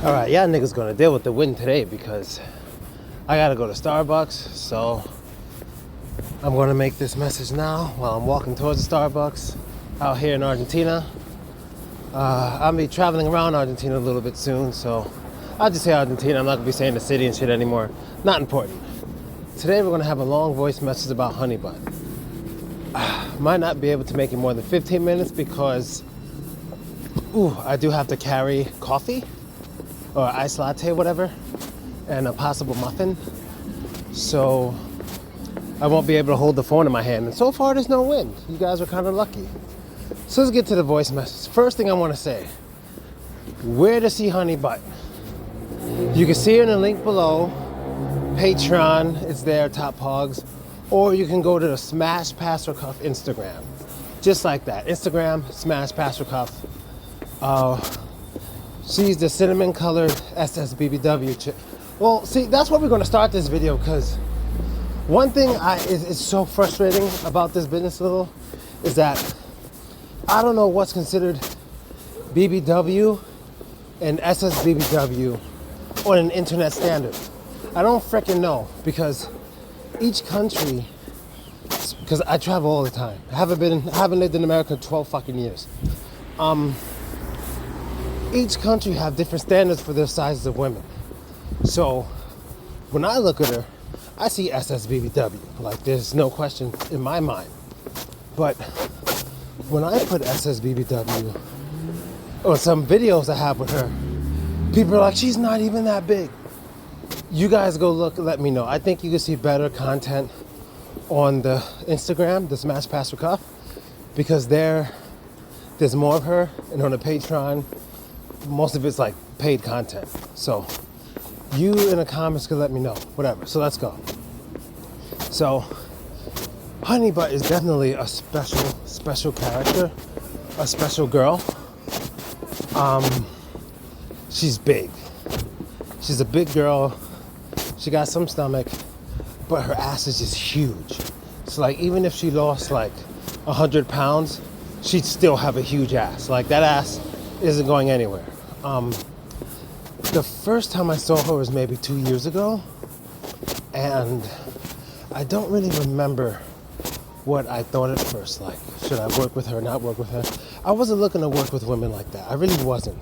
Alright, y'all niggas gonna deal with the wind today because I gotta go to Starbucks, so I'm gonna make this message now while I'm walking towards the Starbucks out here in Argentina. I'll be traveling around Argentina a little bit soon, so I'll just say Argentina. I'm not gonna be saying the city and shit anymore. Not important. Today we're gonna have a long voice message about Honeybutt. Might not be able to make it more than 15 minutes because I do have to carry coffee or iced latte, whatever, and a possible muffin. So I won't be able to hold the phone in my hand. And so far there's no wind. You guys are kind of lucky. So let's get to the voice message. First thing I want to say, where to see Honeybutt? You can see it in the link below. Patreon, it's there, Top Hogs. Or you can go to the Smash Pastor Cuff Instagram. Just like that. Instagram, Smash Pastor Cuff. She's the cinnamon colored SSBBW chick. Well, see, that's where we're going to start this video, because one thing is so frustrating about this business little is that I don't know what's considered BBW and SSBBW on an internet standard. I don't freaking know, because each country, because I travel all the time. I haven't lived in America in 12 fucking years. Each country have different standards for their sizes of women. So when I look at her, I see SSBBW. Like, there's no question in my mind. But when I put SSBBW or some videos I have with her, people are like, she's not even that big. You guys go look, let me know. I think you can see better content on the Instagram, the Smash Pastor Cuff, because there's more of her, and on the Patreon, most of it's like paid content. So you in the comments can let me know, whatever. So let's go. So Honeybutt is definitely a special character, a special girl. She's big. She's a big girl. She got some stomach, but her ass is just huge. So like, even if she lost like 100 pounds, she'd still have a huge ass. Like, that ass isn't going anywhere. The first time I saw her was maybe 2 years ago, and I don't really remember what I thought at first. Like, should I work with her, not work with her? I wasn't looking to work with women like that. I really wasn't.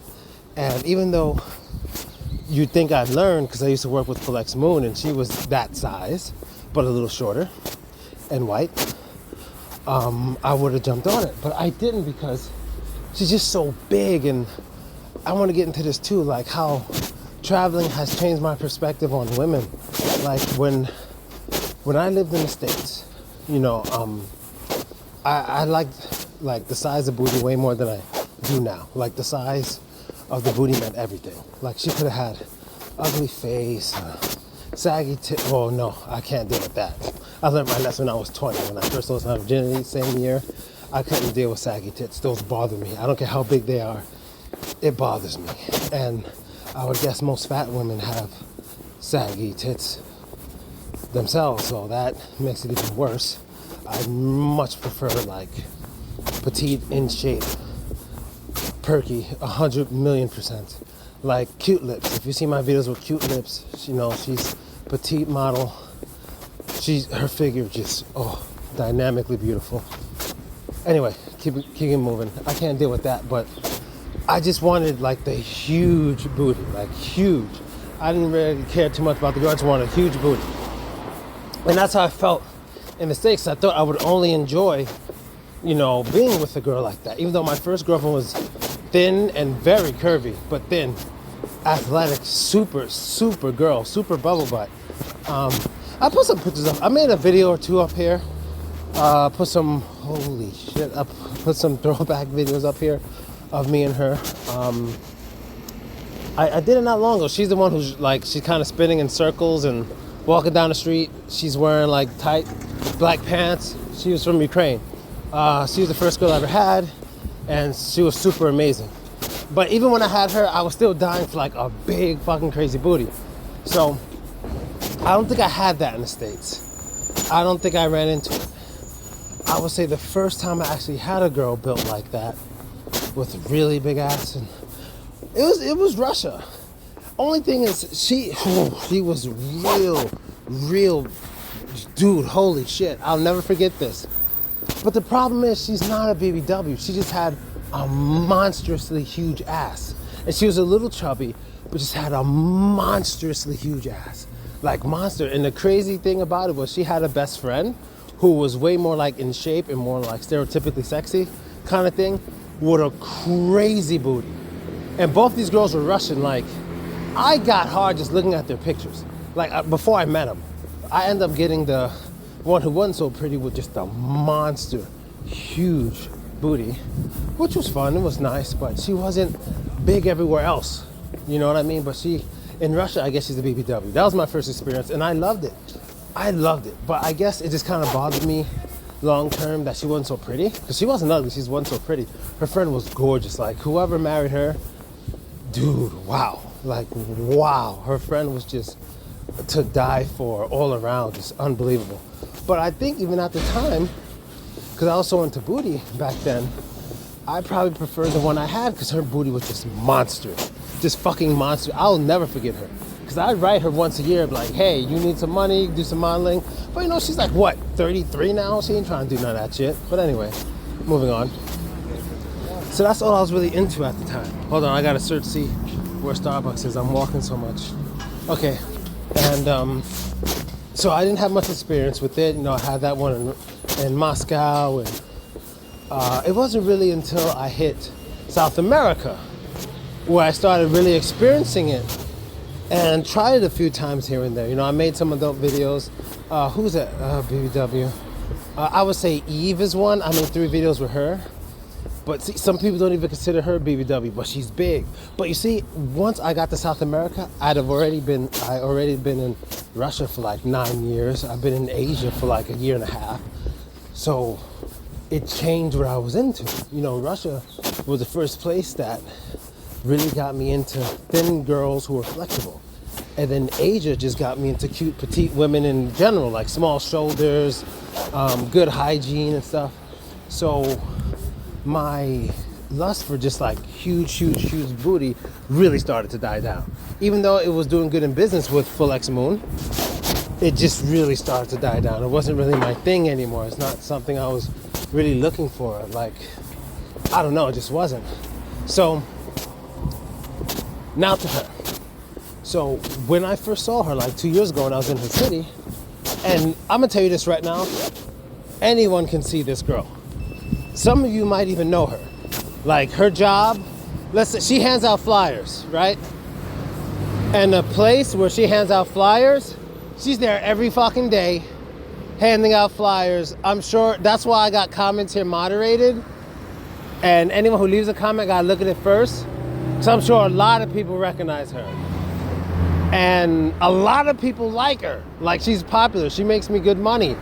And even though you'd think I'd learn, because I used to work with Flex Moon, and she was that size, but a little shorter and white, I would have jumped on it. But I didn't, because she's just so big. And I want to get into this too, like how traveling has changed my perspective on women. Like, when I lived in the States, you know, I liked like the size of booty way more than I do now. Like, the size of the booty meant everything. Like, she could have had ugly face, saggy tits. Oh no, I can't deal with that. I learned my lesson when I was 20. When I first lost my virginity, same year, I couldn't deal with saggy tits. Those bother me. I don't care how big they are. It bothers me. And I would guess most fat women have saggy tits themselves, so that makes it even worse. I much prefer like petite, in shape, perky, 100,000,000%. Like cute lips. If you see my videos with cute lips, you know, she's petite model. Her figure just, dynamically beautiful. Anyway, keep it moving. I can't deal with that, but I just wanted like the huge booty, like huge. I didn't really care too much about the girl. I just wanted a huge booty. And that's how I felt in the States. I thought I would only enjoy, you know, being with a girl like that. Even though my first girlfriend was thin and very curvy, but thin, athletic, super girl, super bubble butt. I put some pictures up. I made a video or two up here. Put some throwback videos up here of me and her. I did it not long ago. She's the one who's like, she's kind of spinning in circles and walking down the street. She's wearing like tight black pants. She was from Ukraine. She was the first girl I ever had, and she was super amazing. But even when I had her, I was still dying for like a big fucking crazy booty. So I don't think I had that in the States. I don't think I ran into it. I would say the first time I actually had a girl built like that with a really big ass, and it was Russia. Only thing is, she was real, dude, holy shit. I'll never forget this. But the problem is, she's not a BBW. She just had a monstrously huge ass. And she was a little chubby, but just had a monstrously huge ass. Like monster. And the crazy thing about it was she had a best friend who was way more like in shape and more like stereotypically sexy kind of thing, with a crazy booty. And both these girls were Russian. Like, I got hard just looking at their pictures. Like, before I met them, I ended up getting the one who wasn't so pretty with just a monster, huge booty, which was fun. It was nice, but she wasn't big everywhere else. You know what I mean? But she, in Russia, I guess she's a BBW. That was my first experience, and I loved it. But I guess it just kind of bothered me long term that she wasn't so pretty, because she wasn't ugly, she just wasn't so pretty. Her friend was gorgeous. Like, whoever married her, dude, wow. Like, wow. Her friend was just to die for all around, just unbelievable. But I think even at the time, because I was so into booty back then, I probably preferred the one I had, because her booty was just monster. Just fucking monster. I'll never forget her. Because I'd write her once a year, like, hey, you need some money, do some modeling. But you know, she's like, what, 33 now? She ain't trying to do none of that shit. But anyway, moving on. So that's all I was really into at the time. Hold on, I gotta search, see where Starbucks is. I'm walking so much. Okay, and so I didn't have much experience with it. You know, I had that one in Moscow, and it wasn't really until I hit South America where I started really experiencing it. And tried it a few times here and there. You know, I made some adult videos. Who's that? BBW. I would say Eve is one. I made 3 videos with her. But see, some people don't even consider her BBW, but she's big. But you see, once I got to South America, I already been in Russia for like 9 years. I've been in Asia for like a year and a half. So it changed what I was into. You know, Russia was the first place that really got me into thin girls who were flexible. And then Asia just got me into cute petite women in general, like small shoulders, good hygiene and stuff. So my lust for just like huge booty really started to die down. Even though it was doing good in business with Full X Moon, it just really started to die down. It wasn't really my thing anymore. It's not something I was really looking for. Like, I don't know, it just wasn't. So now to her. So when I first saw her like 2 years ago when I was in her city, and I'm gonna tell you this right now, anyone can see this girl. Some of you might even know her. Like, her job, let's say she hands out flyers, right? And the place where she hands out flyers, she's there every fucking day handing out flyers. I'm sure that's why I got comments here moderated, and anyone who leaves a comment gotta look at it first. So I'm sure a lot of people recognize her. And a lot of people like her. Like, she's popular. She makes me good money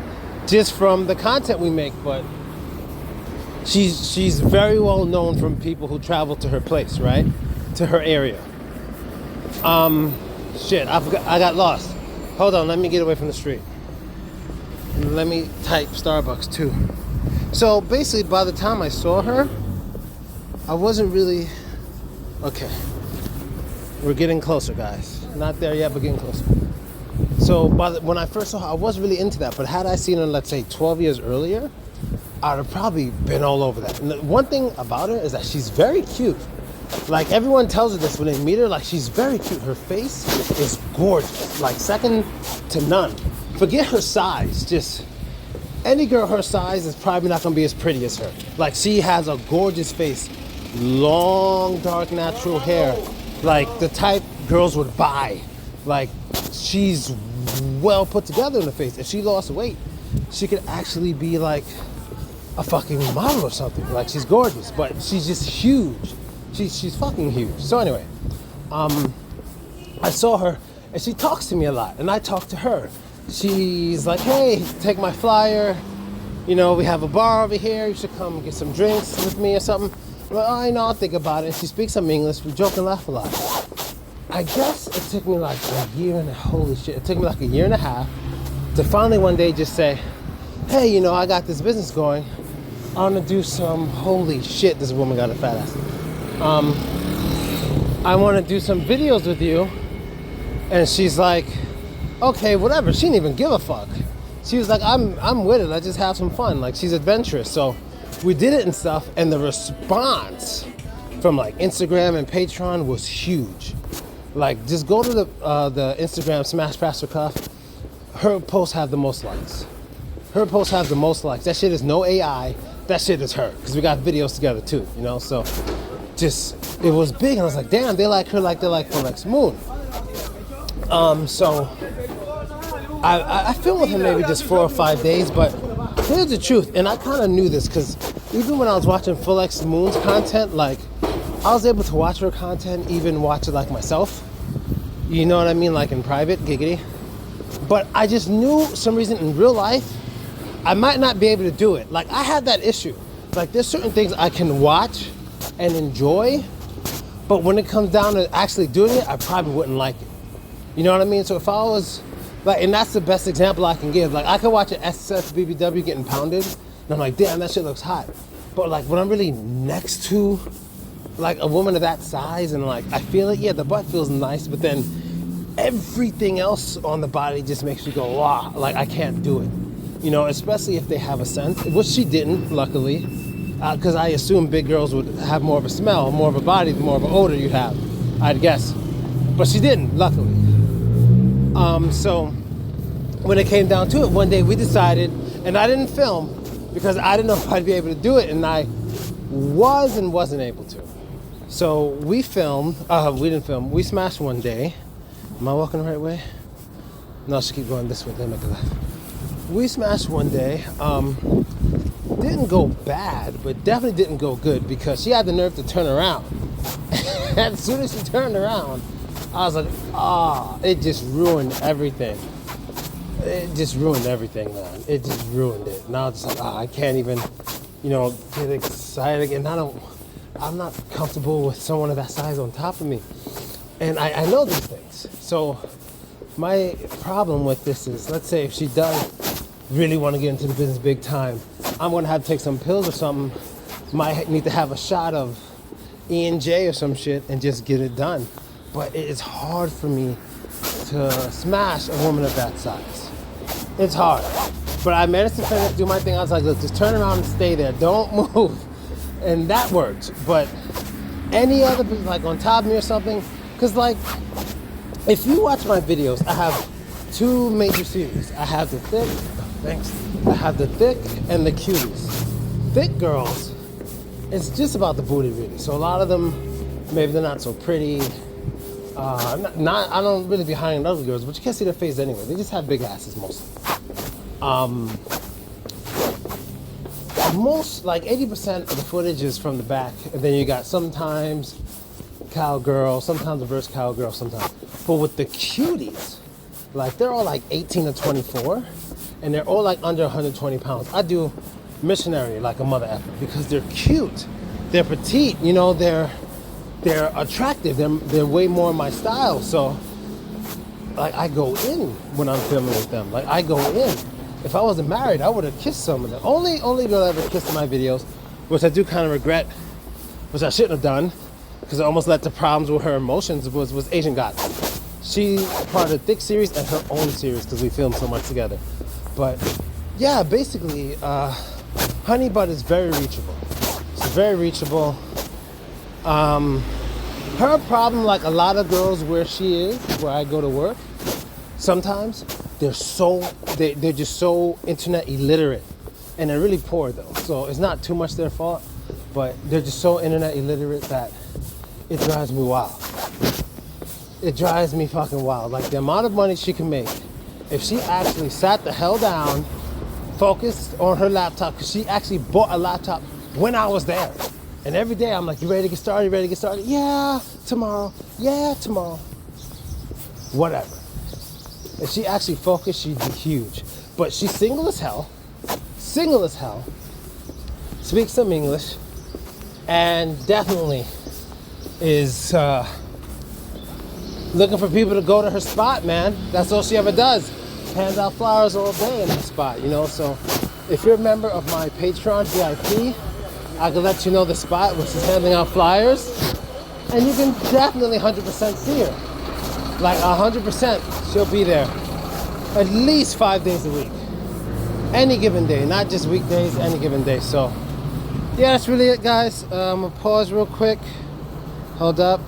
just from the content we make. But she's very well known from people who travel to her place, right? To her area. Shit, I got lost. Hold on, let me get away from the street. Let me type Starbucks too. So basically, by the time I saw her, I wasn't really... Okay, we're getting closer, guys. Not there yet, but getting closer. So when I first saw her, I wasn't really into that. But had I seen her, let's say, 12 years earlier, I'd have probably been all over that. And the one thing about her is that she's very cute. Like, everyone tells her this when they meet her. Like, she's very cute. Her face is gorgeous. Like, second to none. Forget her size. Just any girl her size is probably not going to be as pretty as her. Like, she has a gorgeous face. Long, dark, natural hair, like the type girls would buy. Like, she's well put together in the face. If she lost weight, she could actually be like a fucking model or something. Like, she's gorgeous, but she's just huge. She's fucking huge. So anyway, I saw her, and she talks to me a lot, and I talk to her. She's like, hey, take my flyer. You know, we have a bar over here. You should come get some drinks with me or something. Well, I know, I'll think about it. She speaks some English. We joke and laugh a lot. I guess it took me like a year and a holy shit. It took me like a year and a half to finally one day just say, hey, you know, I got this business going. I want to do some, holy shit, this woman got a fat ass. I want to do some videos with you And she's like, okay, whatever. She didn't even give a fuck. She was like, I'm with it. Let's just have some fun. Like, she's adventurous. So we did it and stuff. And the response from like Instagram and Patreon was huge. Like, just go to the Instagram Smash Pastor Cuff. Her posts have the most likes. Her posts have the most likes. That shit is no AI. That shit is her. Because we got videos together too, you know? So just, it was big. And I was like, damn, they like her like they like Philko Moon. So I filmed with him maybe just 4 or 5 days, but here's the truth. And I kind of knew this because even when I was watching Philko Moon's content, like, I was able to watch her content, even watch it like myself. You know what I mean? Like in private, giggity. But I just knew some reason in real life, I might not be able to do it. Like, I had that issue. Like, there's certain things I can watch and enjoy, but when it comes down to actually doing it, I probably wouldn't like it. You know what I mean? So if I was, like, and that's the best example I can give. Like, I could watch an SSBBW getting pounded, and I'm like, damn, that shit looks hot. But, like, when I'm really next to, like, a woman of that size, and, like, I feel it, yeah, the butt feels nice, but then everything else on the body just makes you go, wow, like, I can't do it. You know, especially if they have a scent, which she didn't, luckily, because I assume big girls would have more of a smell, more of a body, more of an odor you'd have, I'd guess. But she didn't, luckily. So when it came down to it, one day we decided, and I didn't film because I didn't know if I'd be able to do it, and I was and wasn't able to. So we filmed, we didn't film, we smashed one day. Am I walking the right way? No, I should keep going this way, then make a left. We smashed one day. Didn't go bad, but definitely didn't go good because she had the nerve to turn around. As soon as she turned around, I was like, it just ruined everything. It just ruined everything, man. It just ruined it. Now it's like, I can't even, you know, get excited again. I'm not comfortable with someone of that size on top of me. And I know these things. So my problem with this is, let's say if she does really want to get into the business big time, I'm going to have to take some pills or something. Might need to have a shot of E&J or some shit and just get it done. But it is hard for me to smash a woman of that size. It's hard. But I managed to do my thing. I was like, look, just turn around and stay there. Don't move. And that worked. But any other people, like on top of me or something, because like, if you watch my videos, I have 2 major series. I have the thick, I have the thick and the cuties. Thick girls, it's just about the booty really. So a lot of them, maybe they're not so pretty. I don't really be hiding ugly girls, but you can't see their face anyway. They just have big asses mostly. Most, like 80% of the footage is from the back, and then you got sometimes cowgirl, sometimes reverse cowgirl, sometimes. But with the cuties, like they're all like 18 to 24, and they're all like under 120 pounds. I do missionary like a mother effer because they're cute, they're petite, you know, they're attractive, they're way more my style. So like I go in when I'm filming with them. Like I go in. If I wasn't married, I would have kissed some of them. Only girl I ever kissed in my videos, which I do kind of regret, which I shouldn't have done, because it almost led to problems with her emotions, was Asian Goddess. She part of the Thick series and her own series because we filmed so much together. But yeah, basically, Honeybutt is very reachable. She's very reachable. Her problem, like a lot of girls where she is, where I go to work, sometimes they're just so internet illiterate, and they're really poor though. So it's not too much their fault, but they're just so internet illiterate that it drives me wild. It drives me fucking wild. Like the amount of money she can make if she actually sat the hell down, focused on her laptop, because she actually bought a laptop when I was there. And every day I'm like, you ready to get started? You ready to get started? Yeah, tomorrow. Yeah, tomorrow. Whatever. If she actually focused, she'd be huge. But she's single as hell, speaks some English, and definitely is looking for people to go to her spot, man. That's all she ever does. Hands out flowers all day in her spot, you know? So if you're a member of my Patreon VIP, I can let you know the spot, which is handing out flyers, and you can definitely 100% see her. like 100%, she'll be there at least 5 days a week. Any given day, not just weekdays, any given day. So yeah, that's really it, guys. I'm gonna pause real quick. Hold up.